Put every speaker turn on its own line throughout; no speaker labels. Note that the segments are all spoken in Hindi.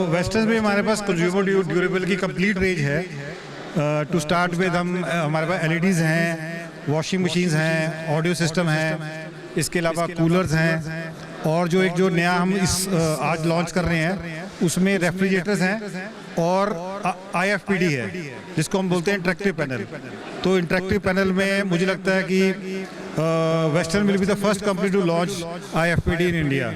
वेस्टर्न में हमारे पास कंज्यूमर ड्यूरेबल की कंप्लीट रेंज है। टू स्टार्ट विद हमारे पास एलईडीज़ हैं, वॉशिंग मशीन्स हैं, ऑडियो सिस्टम है, इसके अलावा कूलर्स हैं, और जो नया हम आज लॉन्च कर रहे हैं उसमें रेफ्रिजरेटर्स हैं और IFPD है जिसको हम बोलते हैं इंटरेक्टिव पैनल। तो इंटरेक्टिव पैनल में मुझे लगता है कि Western will be the first company to launch IFPD in India,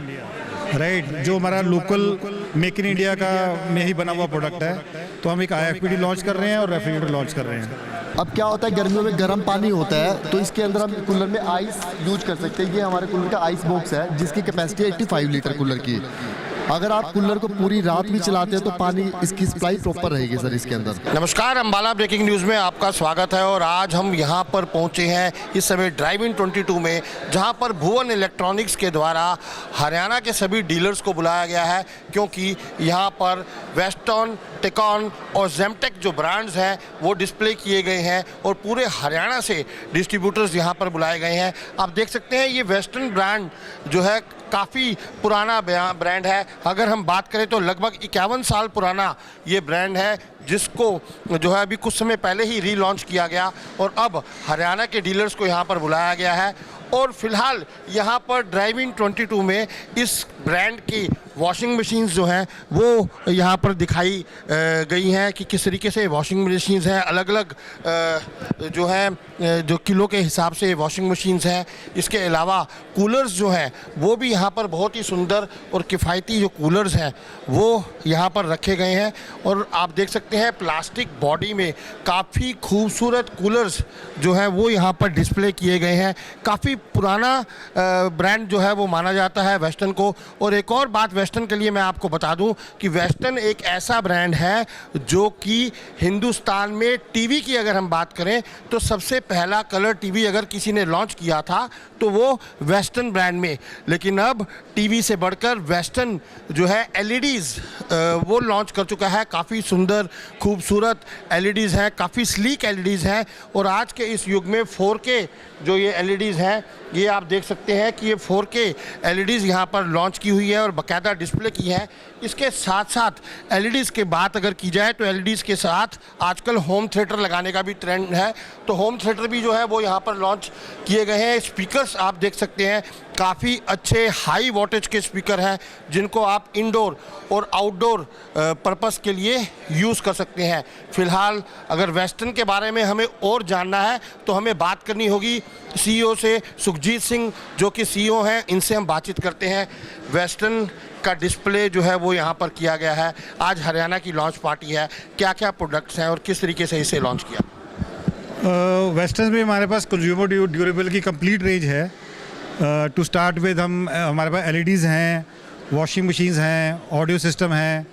right. जो हमारा लोकल मेक इन इंडिया का में ही बना हुआ प्रोडक्ट है। तो हम एक IFPD लॉन्च कर रहे हैं और रेफ्रिजरेटर लॉन्च कर रहे हैं।
अब क्या होता है, गर्मियों में गर्म पानी होता है तो इसके अंदर हम कूलर में आइस यूज कर सकते हैं। ये हमारे कूलर का आइस बॉक्स है जिसकी कैपेसिटी 85 लीटर कूलर की। अगर आप कूलर को पूरी रात भी चलाते हैं तो पानी इसकी सप्लाई प्रॉपर रहेगी सर इसके अंदर।
नमस्कार, अंबाला ब्रेकिंग न्यूज़ में आपका स्वागत है। और आज हम यहां पर पहुंचे हैं इस समय ड्राइव इन 22 में, जहां पर भुवन इलेक्ट्रॉनिक्स के द्वारा हरियाणा के सभी डीलर्स को बुलाया गया है, क्योंकि यहां पर वेस्टर्न, टेकॉन और जेमटेक जो ब्रांड्स हैं वो डिस्प्ले किए गए हैं और पूरे हरियाणा से डिस्ट्रीब्यूटर्स यहां पर बुलाए गए हैं। आप देख सकते हैं ये वेस्टर्न ब्रांड जो है काफ़ी पुराना ब्रांड है। अगर हम बात करें तो लगभग 51 साल पुराना ये ब्रांड है, जिसको जो है अभी कुछ समय पहले ही रीलॉन्च किया गया और अब हरियाणा के डीलर्स को यहाँ पर बुलाया गया है। और फिलहाल यहाँ पर ड्राइव इन 22 में इस ब्रांड की वॉशिंग मशीन्स जो हैं वो यहाँ पर दिखाई गई हैं कि किस तरीके से वॉशिंग मशीन्स हैं। अलग अलग जो है जो किलो के हिसाब से वॉशिंग मशीन्स हैं। इसके अलावा कूलर्स जो हैं वो भी यहाँ पर बहुत ही सुंदर और किफ़ायती जो कूलर्स हैं वो यहाँ पर रखे गए हैं। और आप देख सकते हैं प्लास्टिक बॉडी में काफ़ी खूबसूरत कूलर्स जो हैं वो यहाँ पर डिस्प्ले किए गए हैं। काफ़ी पुराना ब्रांड जो है वो माना जाता है वेस्टर्न को। और एक और बात वेस्टर्न के लिए मैं आपको बता दूं कि वेस्टर्न एक ऐसा ब्रांड है जो कि हिंदुस्तान में टीवी की अगर हम बात करें तो सबसे पहला कलर टीवी अगर किसी ने लॉन्च किया था तो वो वेस्टर्न ब्रांड में। लेकिन अब टीवी से बढ़कर वेस्टर्न जो है एलईडीज़ वो लॉन्च कर चुका है। काफ़ी सुंदर खूबसूरत एलईडीज़ हैं, काफ़ी स्लीक एलईडीज़ हैं। और आज के इस युग में 4K जो ये एलईडीज़ हैं ये आप देख सकते हैं कि ये 4K एलईडीज़ यहाँ पर लॉन्च की हुई है और बाकायदा डिस्प्ले की है। इसके साथ साथ एलईडीज़ की बात अगर की जाए तो एलईडीज़ के साथ आजकल होम थिएटर लगाने का भी ट्रेंड है। तो होम थिएटर भी जो है वो यहाँ पर लॉन्च किए गए हैं। स्पीकर्स आप देख सकते हैं काफ़ी अच्छे हाई वोल्टेज के स्पीकर हैं जिनको आप इंडोर और आउटडोर पर्पस के लिए यूज़ कर सकते हैं। फ़िलहाल अगर वेस्टर्न के बारे में हमें और जानना है तो हमें बात करनी होगी CEO से, सुखजीत सिंह जो कि CEO हैं, इनसे हम बातचीत करते हैं। वेस्टर्न का डिस्प्ले जो है वो यहाँ पर किया गया है। आज हरियाणा की लॉन्च पार्टी है, क्या क्या प्रोडक्ट्स हैं और किस तरीके से इसे लॉन्च किया?
वेस्टर्न में हमारे पास कंज्यूमर ड्यूरेबल की कंप्लीट रेंज है। टू स्टार्ट विद हमारे पास एलईडीज़ हैं, वॉशिंग मशीन्स हैं, ऑडियो सिस्टम है,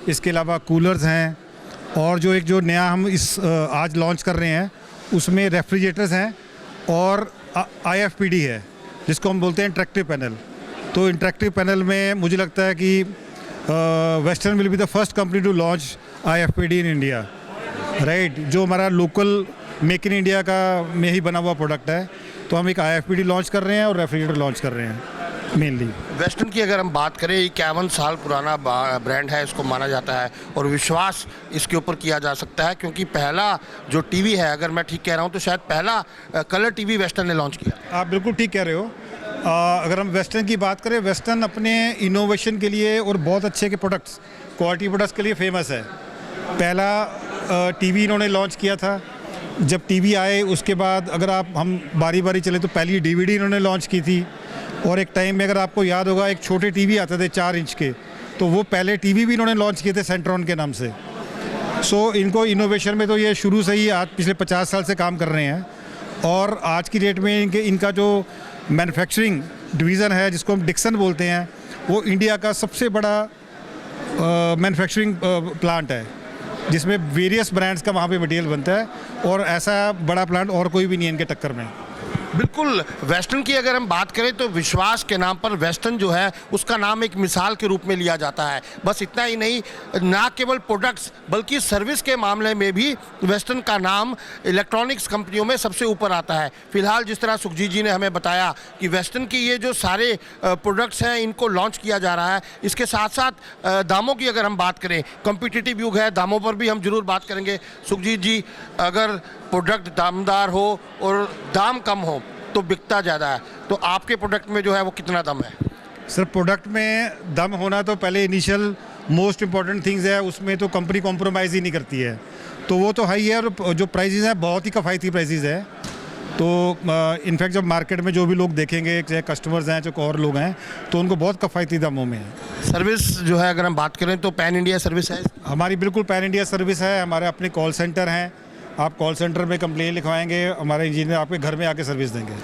इसके अलावा कूलर्स हैं, और जो नया हम आज लॉन्च कर रहे हैं उसमें रेफ्रिजरेटर्स हैं और IFPD है जिसको हम बोलते हैं इंटरेक्टिव पैनल। तो इंटरेक्टिव पैनल में मुझे लगता है कि Western will be the first company to launch IFPD in India, right. जो हमारा लोकल मेक इन इंडिया का में ही बना हुआ प्रोडक्ट है। तो हम एक IFPD लॉन्च कर रहे हैं और रेफ्रिजरेटर लॉन्च कर रहे हैं मेनली।
वेस्टर्न की अगर हम बात करें 51 साल पुराना ब्रांड है, इसको माना जाता है और विश्वास इसके ऊपर किया जा सकता है, क्योंकि पहला जो टीवी है, अगर मैं ठीक कह रहा हूँ तो शायद पहला कलर टीवी वेस्टर्न ने लॉन्च किया।
आप बिल्कुल ठीक कह रहे हो। अगर हम वेस्टर्न की बात करें, वेस्टर्न अपने इनोवेशन के लिए और बहुत अच्छे के प्रोडक्ट्स, क्वालिटी प्रोडक्ट्स के लिए फेमस है। पहला टीवी इन्होंने लॉन्च किया था। जब टीवी आए उसके बाद अगर हम बारी बारी चले तो पहली DVD इन्होंने लॉन्च की थी। और एक टाइम में अगर आपको याद होगा एक छोटे टीवी आते थे 4 इंच के, तो वो पहले टीवी भी इन्होंने लॉन्च किए थे सेंट्रॉन के नाम से। सो इनको इनोवेशन में तो ये शुरू से ही आज पिछले 50 साल से काम कर रहे हैं। और आज की डेट में इनका जो मैन्युफैक्चरिंग डिवीज़न है जिसको हम डिक्सन बोलते हैं, वो इंडिया का सबसे बड़ा मैन्युफैक्चरिंग प्लांट है जिसमें वेरियस ब्रांड्स का वहाँ पे मटेरियल बनता है। और ऐसा बड़ा प्लांट और कोई भी नहीं है इनके टक्कर में।
बिल्कुल, वेस्टर्न की अगर हम बात करें तो विश्वास के नाम पर वेस्टर्न जो है उसका नाम एक मिसाल के रूप में लिया जाता है। बस इतना ही नहीं, ना केवल प्रोडक्ट्स बल्कि सर्विस के मामले में भी वेस्टर्न का नाम इलेक्ट्रॉनिक्स कंपनियों में सबसे ऊपर आता है। फिलहाल जिस तरह सुखजीत जी ने हमें बताया कि वेस्टर्न की ये जो सारे प्रोडक्ट्स हैं इनको लॉन्च किया जा रहा है, इसके साथ साथ दामों की अगर हम बात करें, कॉम्पिटिटिव युग है, दामों पर भी हम जरूर बात करेंगे। सुखजीत जी, अगर प्रोडक्ट दामदार हो और दाम कम हो तो बिकता ज़्यादा है, तो आपके प्रोडक्ट में जो है वो कितना दम है?
सर, प्रोडक्ट में दम होना तो पहले इनिशियल मोस्ट इम्पॉर्टेंट थिंग्स है, उसमें तो कंपनी कॉम्प्रोमाइज़ ही नहीं करती है, तो वो तो हाई है। और जो प्राइजेज़ हैं बहुत ही किफ़ायती प्राइजेज़ है। तो इनफैक्ट जब मार्केट में जो भी लोग देखेंगे, चाहे कस्टमर्स हैं चाहे और लोग हैं, तो उनको बहुत किफ़ायती दामों में है।
सर्विस जो है अगर हम बात करें तो पैन इंडिया सर्विस है?
हमारी बिल्कुल पैन इंडिया सर्विस है। हमारे अपने कॉल सेंटर हैं, आप कॉल सेंटर में कंप्लेन लिखवाएंगे, हमारे इंजीनियर आपके घर में आके सर्विस देंगे।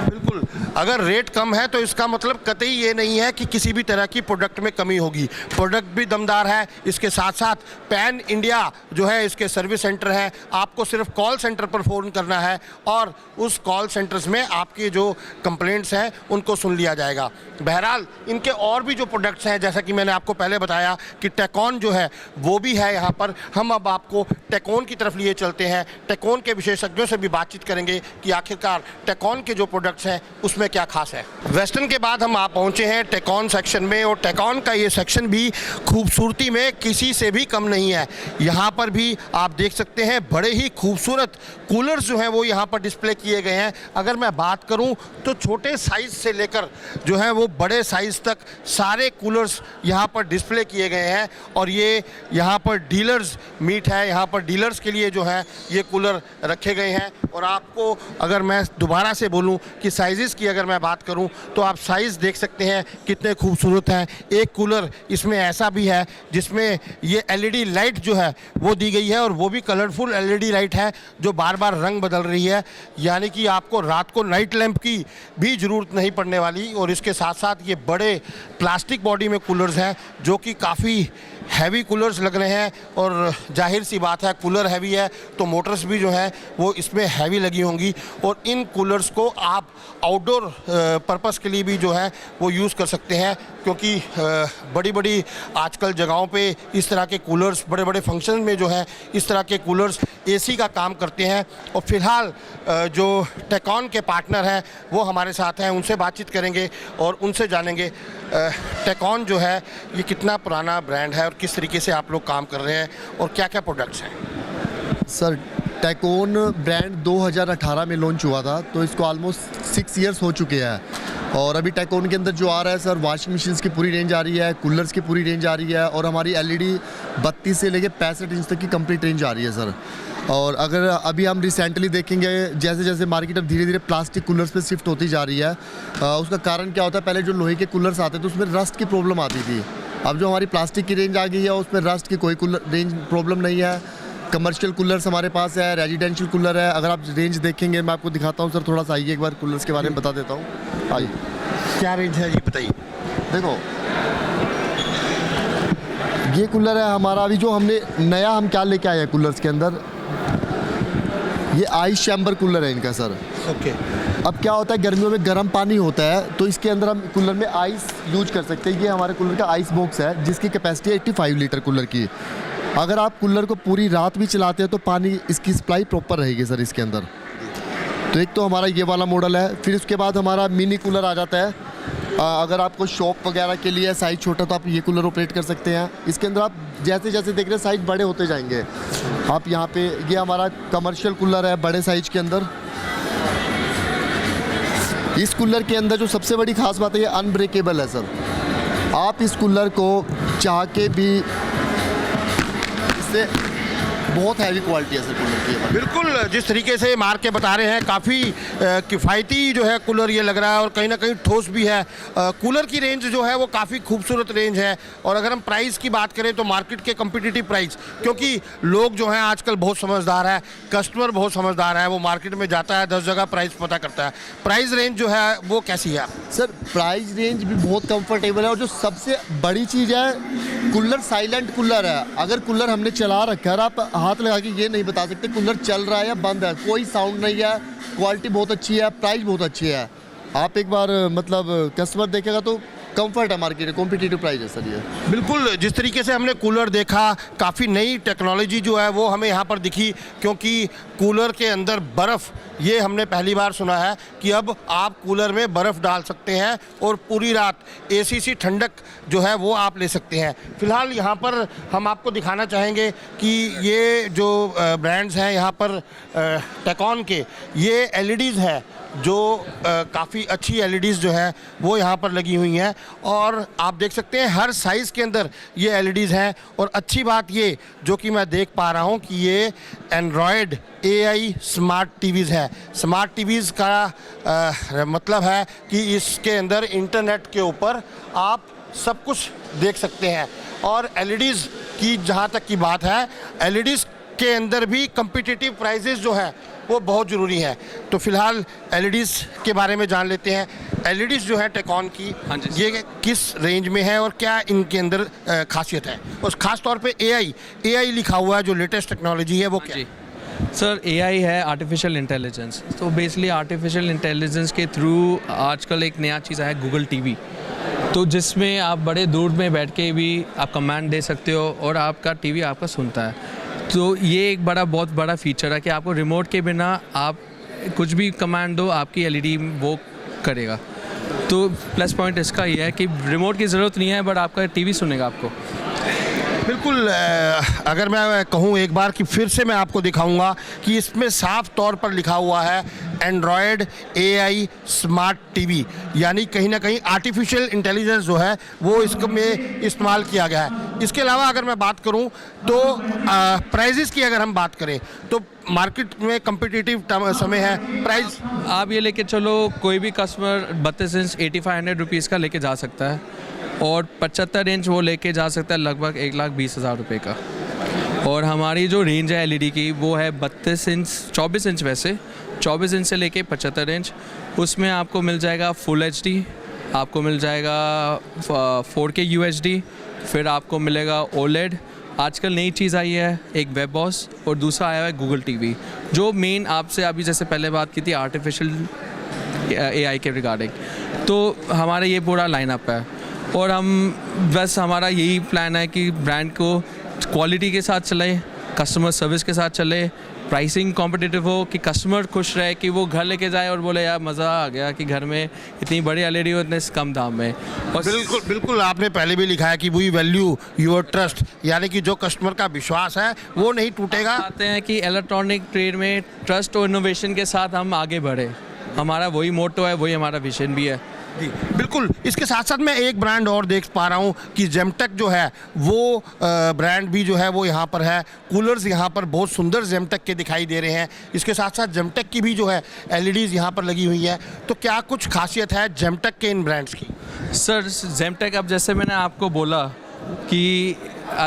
बिल्कुल, अगर रेट कम है तो इसका मतलब कतई ये नहीं है कि किसी भी तरह की प्रोडक्ट में कमी होगी। प्रोडक्ट भी दमदार है, इसके साथ साथ पैन इंडिया जो है इसके सर्विस सेंटर है। आपको सिर्फ कॉल सेंटर पर फ़ोन करना है और उस कॉल सेंटर्स में आपके जो कंप्लेंट्स हैं उनको सुन लिया जाएगा। बहरहाल इनके और भी जो प्रोडक्ट्स हैं, जैसा कि मैंने आपको पहले बताया कि टेकॉन जो है वो भी है यहाँ पर। हम अब आपको टेकॉन की तरफ लिए चलते हैं, टेकॉन के विशेषज्ञों से भी बातचीत करेंगे कि आखिरकार टेकॉन के जो प्रोडक्ट्स हैं उसमें क्या खास है। वेस्टर्न के बाद हम आप पहुंचे हैं टेकॉन सेक्शन में, और टेकॉन का ये सेक्शन भी खूबसूरती में किसी से भी कम नहीं है। यहाँ पर भी आप देख सकते हैं बड़े ही खूबसूरत कूलर्स जो हैं वो यहाँ पर डिस्प्ले किए गए हैं। अगर मैं बात करूँ तो छोटे साइज़ से लेकर जो है वो बड़े साइज़ तक सारे कूलर्स यहाँ पर डिस्प्ले किए गए हैं। और ये यहाँ पर डीलर्स मीट है, यहाँ पर डीलर्स के लिए जो है ये कूलर रखे गए हैं। और आपको अगर मैं दोबारा से बोलूँ कि साइज़ की अगर मैं बात करूं तो आप साइज़ देख सकते हैं कितने खूबसूरत हैं। एक कूलर इसमें ऐसा भी है जिसमें ये एलईडी लाइट जो है वो दी गई है, और वो भी कलरफुल एलईडी लाइट है जो बार बार रंग बदल रही है, यानी कि आपको रात को नाइट लैंप की भी ज़रूरत नहीं पड़ने वाली। और इसके साथ साथ ये बड़े प्लास्टिक बॉडी में कूलर्स हैं जो कि काफ़ी हैवी कूलर्स लग रहे हैं। और जाहिर सी बात है, कूलर हैवी है तो मोटर्स भी जो हैं वो इसमें हैवी लगी होंगी। और इन कूलर्स को आप आउटडोर पर्पस के लिए भी जो है वो यूज़ कर सकते हैं, क्योंकि बड़ी बड़ी आजकल जगहों पे इस तरह के कूलर्स, बड़े बड़े फंक्शन में जो है इस तरह के कूलर्स एसी का काम करते हैं। और फिलहाल जो टेकॉन के पार्टनर हैं वो हमारे साथ हैं, उनसे बातचीत करेंगे और उनसे जानेंगे टेकॉन जो है ये कितना पुराना ब्रांड है और किस तरीके से आप लोग काम कर रहे हैं और क्या क्या प्रोडक्ट्स हैं।
सर, टेकॉन ब्रांड 2018 में लॉन्च हुआ था, तो इसको ऑलमोस्ट 6 इयर्स हो चुके हैं। और अभी टेकॉन के अंदर जो आ रहा है सर, वॉशिंग मशीन्स की पूरी रेंज आ रही है, कूलर्स की पूरी रेंज आ रही है, और हमारी एलईडी 32 से लेके 65 इंच तक की कंप्लीट रेंज आ रही है सर। और अगर अभी हम रिसेंटली देखेंगे, जैसे जैसे मार्केट अब धीरे धीरे प्लास्टिक कूलर्स पे शिफ्ट होती जा रही है, उसका कारण क्या होता है, पहले जो लोहे के कूलर्स आते थे उसमें रस्ट की प्रॉब्लम आती थी। अब जो हमारी प्लास्टिक की रेंज आ गई है उसमें रस्ट की कोई कूलर रेंज प्रॉब्लम नहीं है। कमर्शियल कूलर्स हमारे पास है, रेजिडेंशियल कूलर है। अगर आप रेंज देखेंगे, मैं आपको दिखाता हूँ सर, थोड़ा सा आइए एक बार, कूलर्स के बारे में बता देता हूँ। आइए,
क्या रेंज है ये बताइए।
देखो, ये कूलर है हमारा, अभी जो हमने नया हम क्या लेके आए हैं कूलर्स के अंदर, ये आइस चैम्बर कूलर है इनका सर।
ओके।
अब क्या होता है, गर्मियों में गर्म पानी होता है तो इसके अंदर हम कूलर में आइस यूज कर सकते हैं। ये हमारे कूलर का आइस बॉक्स है जिसकी कैपेसिटी है 85 लीटर कूलर की। अगर आप कूलर को पूरी रात भी चलाते हैं तो पानी इसकी सप्लाई प्रॉपर रहेगी सर इसके अंदर। तो एक तो हमारा ये वाला मॉडल है। फिर उसके बाद हमारा मिनी कूलर आ जाता है। अगर आपको शॉप वगैरह के लिए साइज़ छोटा तो आप ये कूलर ऑपरेट कर सकते हैं। इसके अंदर आप जैसे जैसे देख रहे हैं साइज़ बड़े होते जाएंगे। आप यहाँ पे, ये हमारा कमर्शियल कूलर है बड़े साइज के अंदर। इस कूलर के अंदर जो सबसे बड़ी खास बात है, ये अनब्रेकेबल है सर। आप इस कूलर को चाह के भी, इससे बहुत हैवी क्वालिटी है सर कूलर की।
बिल्कुल, जिस तरीके से मार के बता रहे हैं, काफ़ी किफ़ायती जो है कूलर ये लग रहा है और कहीं ना कहीं ठोस भी है। कूलर की रेंज जो है वो काफ़ी खूबसूरत रेंज है। और अगर हम प्राइस की बात करें तो मार्केट के कम्पिटिटिव प्राइस, क्योंकि लोग जो हैं आजकल बहुत समझदार है, कस्टमर बहुत समझदार है, वो मार्केट में जाता है 10 जगह प्राइस पता करता है। प्राइस रेंज जो है वो कैसी है
सर? प्राइस रेंज भी बहुत कंफर्टेबल है। और जो सबसे बड़ी चीज़ है, कूलर साइलेंट कूलर है। अगर कूलर हमने चला रखा है, आप हाथ लगा के ये नहीं बता सकते कूलर चल रहा है या बंद है, कोई साउंड नहीं है, क्वालिटी बहुत अच्छी है, प्राइस बहुत अच्छी है। आप एक बार मतलब कस्टमर देखेगा तो कंफर्ट है, मार्केट कॉम्पिटिटिव प्राइस है सर ये।
बिल्कुल, जिस तरीके से हमने कूलर देखा, काफ़ी नई टेक्नोलॉजी जो है वो हमें यहाँ पर दिखी, क्योंकि कूलर के अंदर बर्फ़, ये हमने पहली बार सुना है कि अब आप कूलर में बर्फ़ डाल सकते हैं और पूरी रात एसी सी ठंडक जो है वो आप ले सकते हैं। फ़िलहाल यहाँ पर हम आपको दिखाना चाहेंगे कि ये जो ब्रांड्स हैं यहाँ पर टेकॉन के, ये एलईडीज़ है जो काफ़ी अच्छी एलईडीज़ जो है वो यहाँ पर लगी हुई हैं, और आप देख सकते हैं हर साइज़ के अंदर ये एलईडीज़ हैं। और अच्छी बात ये जो कि मैं देख पा रहा हूँ कि ये एंड्रॉयड एआई स्मार्ट टीवीज़ है। स्मार्ट टीवीज़ का मतलब है कि इसके अंदर इंटरनेट के ऊपर आप सब कुछ देख सकते हैं। और एलईडीज़ की जहाँ तक की बात है, एलईडीज़ के अंदर भी कम्पिटिटिव प्राइजेस जो है वो बहुत ज़रूरी है। तो फिलहाल एलईडीज़ के बारे में जान लेते हैं। एलईडीज़ जो है टेकॉन की,
हाँ जी,
ये किस रेंज में है और क्या इनके अंदर खासियत है, और ख़ास तौर पे एआई लिखा हुआ है जो लेटेस्ट टेक्नोलॉजी है वो क्या है?
सर एआई है आर्टिफिशियल इंटेलिजेंस। तो बेसिकली आर्टिफिशियल इंटेलिजेंस के थ्रू आजकल एक नया चीज़ आया है गूगल टीवी, तो जिसमें आप बड़े दूर में बैठ के भी आप कमांड दे सकते हो और आपका टीवी आपका सुनता है। तो ये एक बहुत बड़ा फीचर है कि आपको रिमोट के बिना आप कुछ भी कमांड दो, आपकी एलईडी वो करेगा। तो प्लस पॉइंट इसका ये है कि रिमोट की ज़रूरत नहीं है, बट आपका टीवी सुनेगा आपको।
बिल्कुल, अगर मैं कहूँ एक बार कि फिर से मैं आपको दिखाऊंगा कि इसमें साफ तौर पर लिखा हुआ है एंड्रॉयड एआई स्मार्ट टीवी, यानी कहीं ना कहीं आर्टिफिशियल इंटेलिजेंस जो है वो इसमें इस्तेमाल किया गया है। इसके अलावा अगर मैं बात करूं तो प्राइजेस की अगर हम बात करें तो मार्केट में कम्पिटिटिव समय है। प्राइस
आप ये लेके चलो, कोई भी कस्टमर 32 इंच 8500 रुपीज़ का लेके जा सकता है, और 75 इंच वो लेके जा सकता है लगभग 1,20,000 रुपये का। और हमारी जो रेंज है एलईडी की वो है 32 इंच 24 इंच, वैसे 24 इंच से लेके 75 इंच। उसमें आपको मिल जाएगा फुल एचडी, आपको मिल जाएगा 4K UHD, फिर आपको मिलेगा ओलेड। आजकल नई चीज़ आई है एक वेब बॉस, और दूसरा आया है गूगल टीवी, जो मेन आपसे अभी जैसे पहले बात की थी आर्टिफिशियल एआई के रिगार्डिंग। तो हमारा ये पूरा लाइनअप है, और हम बस हमारा यही प्लान है कि ब्रांड को क्वालिटी के साथ चले, कस्टमर सर्विस के साथ चले, प्राइसिंग कॉम्पिटिटिव हो कि कस्टमर खुश रहे, कि वो घर लेके जाए और बोले यार मज़ा आ गया कि घर में इतनी बड़ी एलईडी हो इतने कम दाम में। और
बिल्कुल आपने पहले भी लिखा है कि वी वैल्यू योर ट्रस्ट, यानी कि जो कस्टमर का विश्वास है वो नहीं टूटेगा।
आते हैं कि इलेक्ट्रॉनिक ट्रेड में ट्रस्ट और इनोवेशन के साथ हम आगे बढ़े, हमारा वही मोटो है, वही हमारा विजन भी है।
जी बिल्कुल। इसके साथ साथ मैं एक ब्रांड और देख पा रहा हूँ कि जेमटेक जो है वो ब्रांड भी जो है वो यहाँ पर है। कूलर्स यहाँ पर बहुत सुंदर जेमटेक के दिखाई दे रहे हैं। इसके साथ साथ जेमटेक की भी जो है एलईडीज़ यहाँ पर लगी हुई हैं। तो क्या कुछ खासियत है जेमटेक के इन ब्रांड्स की?
सर जेमटेक, अब जैसे मैंने आपको बोला कि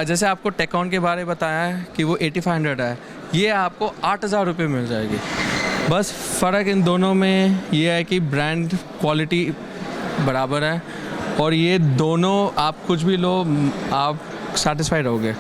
जैसे आपको टेकॉन के बारे में बताया है कि वो 8500 है, ये आपको 8,000 रुपये मिल जाएगी। बस फ़र्क इन दोनों में ये है कि ब्रांड क्वालिटी बराबर है, और ये दोनों आप कुछ भी लो आप सेटिस्फाइड रहोगे।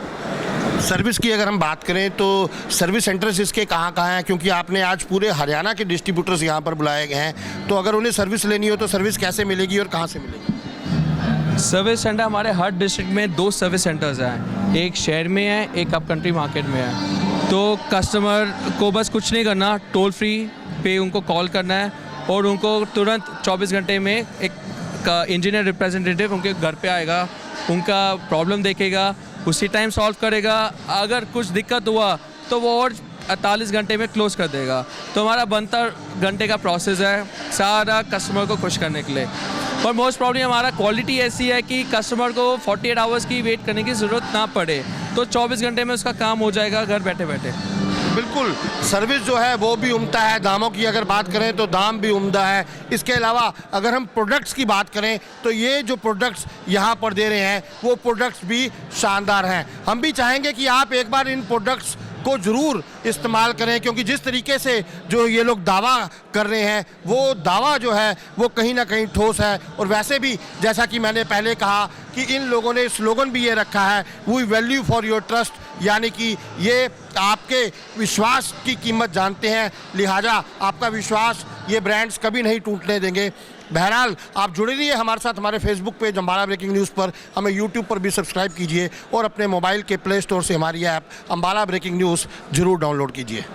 सर्विस की अगर हम बात करें तो सर्विस सेंटर्स इसके कहाँ कहाँ हैं, क्योंकि आपने आज पूरे हरियाणा के डिस्ट्रीब्यूटर्स यहाँ पर बुलाए गए हैं, तो अगर उन्हें सर्विस लेनी हो तो सर्विस कैसे मिलेगी और कहाँ से मिलेगी?
सर्विस सेंटर हमारे हर डिस्ट्रिक्ट में 2 सर्विस सेंटर्स हैं, एक शहर में है, एक अप कंट्री मार्केट में है। तो कस्टमर को बस कुछ नहीं करना, टोल फ्री पे उनको कॉल करना है, और उनको तुरंत 24 घंटे में एक इंजीनियर रिप्रेजेंटेटिव उनके घर पे आएगा, उनका प्रॉब्लम देखेगा, उसी टाइम सॉल्व करेगा। अगर कुछ दिक्कत हुआ तो वो और 48 घंटे में क्लोज़ कर देगा। तो हमारा 72 घंटे का प्रोसेस है सारा कस्टमर को खुश करने के लिए। और मोस्ट प्रॉब्लम हमारा क्वालिटी ऐसी है कि कस्टमर को 48 आवर्स की वेट करने की ज़रूरत ना पड़े, तो 24 घंटे में उसका काम हो जाएगा घर बैठे बैठे।
बिल्कुल, सर्विस जो है वो भी उम्दा है। दामों की अगर बात करें तो दाम भी उम्दा है। इसके अलावा अगर हम प्रोडक्ट्स की बात करें तो ये जो प्रोडक्ट्स यहाँ पर दे रहे हैं वो प्रोडक्ट्स भी शानदार हैं। हम भी चाहेंगे कि आप एक बार इन प्रोडक्ट्स को ज़रूर इस्तेमाल करें, क्योंकि जिस तरीके से जो ये लोग दावा कर रहे हैं वो दावा जो है वो कहीं ना कहीं ठोस है। और वैसे भी जैसा कि मैंने पहले कहा कि इन लोगों ने स्लोगन भी ये रखा है, we value for your trust, यानी कि ये आपके विश्वास की कीमत जानते हैं, लिहाजा आपका विश्वास ये ब्रांड्स कभी नहीं टूटने देंगे। बहरहाल आप जुड़े रहिए हमारे साथ हमारे Facebook page Ambala breaking news पर, हमें यूट्यूब पर भी सब्सक्राइब कीजिए और अपने मोबाइल के प्ले स्टोर से हमारी ऐप अम्बाला ब्रेकिंग न्यूज़ ज़रूर डाउनलोड कीजिए।